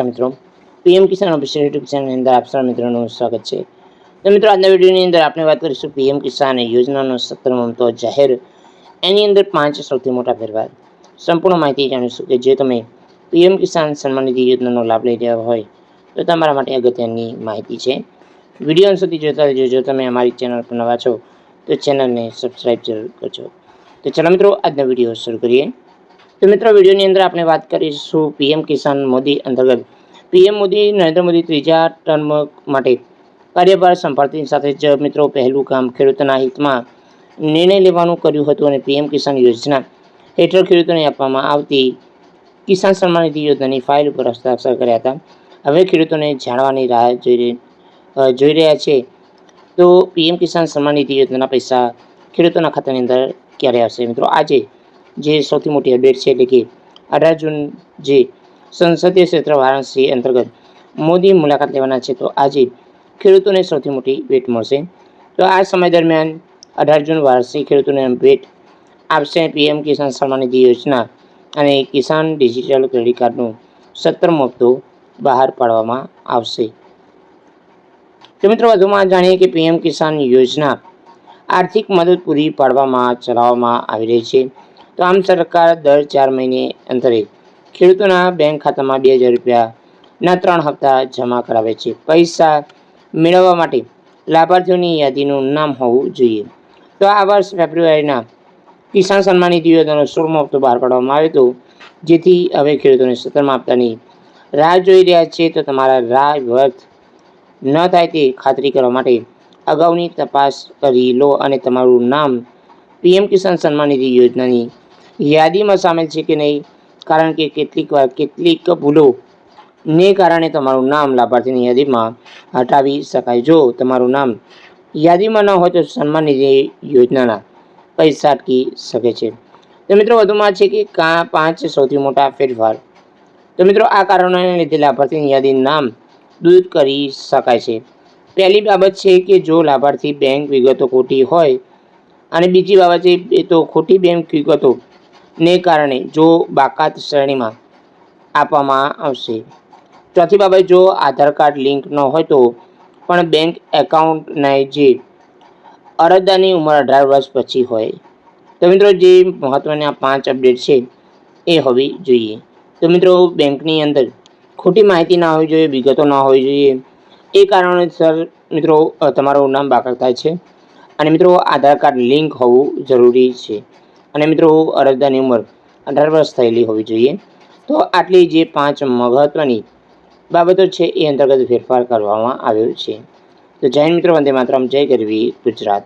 મિત્રો પીએમ કિસાન official YouTube ચેનલની અંદર આપ સૌ મિત્રોનું સ્વાગત છે। તો મિત્રો આજના વિડીયોની અંદર આપણે વાત કરીશું પીએમ કિસાન યોજનાનો 17મો હપ્તો જાહેર। એની અંદર 5 સૌથી મોટા ફેરફાર સંપૂર્ણ માહિતી જાણીશું કે જે તમે પીએમ કિસાન સન્માન નિધિ યોજનાનો લાભ લઈ રહ્યા હોય તો તમારા માટે અગત્યની માહિતી છે। વિડીયો અંત સુધી જોતા રહેજો। જો તમે અમારી ચેનલ પર નવા છો તો ચેનલને સબસ્ક્રાઈબ જરૂર કરજો। તો ચાલો મિત્રો આજનો વિડીયો શરૂ કરીએ। તો મિત્રો વિડીયોની અંદર આપણે વાત કરીશું પીએમ કિસાન મોદી અંતર્ગત પીએમ મોદી નરેન્દ્ર મોદી ત્રીજા ટર્મ માટે કાર્યભાર સંભાળતાની સાથે જ મિત્રો પહેલું કામ ખેડૂતોના હિતમાં નિર્ણય લેવાનું કર્યું હતું અને પીએમ કિસાન યોજના હેઠળ ખેડૂતોને આપવામાં આવતી કિસાન સન્માન નિધિ યોજનાની ફાઇલ ઉપર હસ્તાક્ષર કર્યા હતા। હવે ખેડૂતોને જાણવાની રાહ જોઈ રહ્યા છે તો પીએમ કિસાન સન્માન નિધિ યોજનાના પૈસા ખેડૂતોના ખાતાની અંદર ક્યારે આવશે। મિત્રો આજે જે સૌથી મોટી અપડેટ છે એટલે કે 18 જૂન જે સંસદીય ક્ષેત્ર વારાણસી અંતર્ગત મોદી મુલાકાત લેવાના છે તો આજે ખેડૂતોને સૌથી મોટી ભેટ મળશે। તો આ સમય દરમિયાન 18 જૂન વારાણસી ખેડૂતોને ભેટ આપશે પીએમ કિસાન સન્માન નિધિ યોજના અને કિસાન ડિજિટલ ક્રેડિટ કાર્ડનું 17મો હપ્તો બહાર પાડવામાં આવશે। તો મિત્રો વધુમાં જાણીએ કે પીએમ કિસાન યોજના આર્થિક મદદ પૂરી પાડવામાં ચલાવવામાં આવી રહી છે। તો આમ સરકાર દર 4 મહિને અંતરે ખેડૂતોના બેંક ખાતામાં 2000 રૂપિયાના 3 હપ્તા જમા કરાવે છે। પૈસા મેળવવા માટે લાભાર્થીઓની યાદીનું નામ હોવું જોઈએ। તો આ વર્ષ ફેબ્રુઆરીના કિસાન સન્માન નિધિ યોજનાનો 16મો હપ્તો બહાર પાડવામાં આવ્યો હતો, જેથી હવે ખેડૂતોને 17મા હપ્તાની રાહ જોઈ રહ્યા છે। તો તમારા રાહ વ્યર્થ ન થાય તે ખાતરી કરવા માટે અગાઉની તપાસ કરી લો અને તમારું નામ પીએમ કિસાન સન્માન નિધિ યોજનાની યાદીમાં સામેલ છે કે નહીં, કારણ કે કેટલીકવાર કેટલીક ભૂલોને કારણે તમારું નામ લાભાર્થીની યાદીમાં હટાવી શકાય। જો તમારું નામ યાદીમાં ન હોય તો સન્માન નિધિ યોજનાના પૈસા અટકી શકે છે। તો મિત્રો વધુમાં છે કે 5 સૌથી મોટા ફેરફાર। તો મિત્રો આ કારણોને લીધે લાભાર્થીની યાદીનું નામ દૂર કરી શકાય છે। પહેલી બાબત છે કે જો લાભાર્થી બેંક વિગતો ખોટી હોય, અને બીજી બાબત છે એ તો ખોટી બેંક વિગતોને કારણે જો બાકાત શ્રેણીમાં આપવામાં આવશે। ચોથી બાબત, જો આધાર કાર્ડ લિંક ન હોય તો પણ બેંક એકાઉન્ટના જે અરજદારની ઉંમર 18 વર્ષ પછી હોય। તો મિત્રો જે મહત્ત્વના 5 અપડેટ છે એ હોવી જોઈએ। તો મિત્રો બેંકની અંદર ખોટી માહિતી ના હોવી જોઈએ, વિગતો ના હોવી જોઈએ, એ કારણોસર મિત્રો તમારું નામ બાકાત થાય છે। અને મિત્રો આધાર કાર્ડ લિંક હોવું જરૂરી છે, અને મિત્રો અરજદારની ઉંમર 18 વર્ષ થયેલી હોવી જોઈએ। તો આટલી જે 5 મહત્ત્વની બાબતો છે એ અંતર્ગત ફેરફાર કરવામાં આવ્યો છે। તો જય હિન્દ મિત્રો, વંદે માતરમ, જય ગરવી ગુજરાત।